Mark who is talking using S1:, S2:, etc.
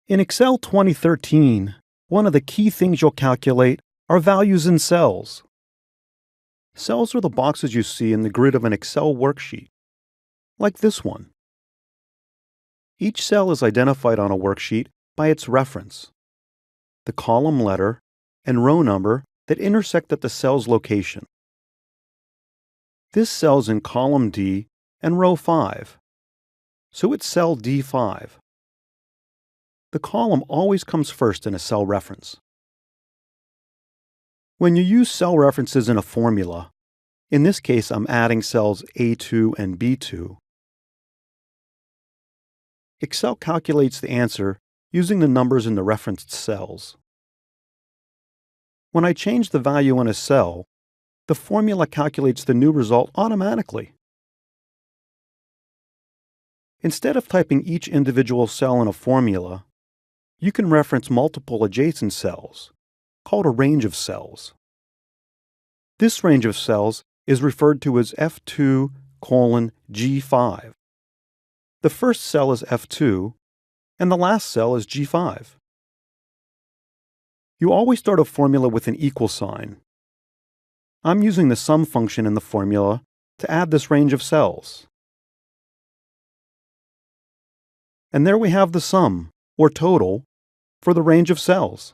S1: In Excel 2013, one of the key things you'll calculate are values in cells. Cells are the boxes you see in the grid of an Excel worksheet, like this one. Each cell is identified on a worksheet by its reference, the column letter and row number that intersect at the cell's location. This cell's in column D and row 5, so it's cell D5. The column always comes first in a cell reference. When you use cell references in a formula, in this case I'm adding cells A2 and B2, Excel calculates the answer using the numbers in the referenced cells. When I change the value in a cell, the formula calculates the new result automatically. Instead of typing each individual cell in a formula, you can reference multiple adjacent cells, called a range of cells. This range of cells is referred to as F2:G5. The first cell is F2, and the last cell is G5. You always start a formula with an equal sign. I'm using the sum function in the formula to add this range of cells. And there we have the sum, or total, for the range of cells.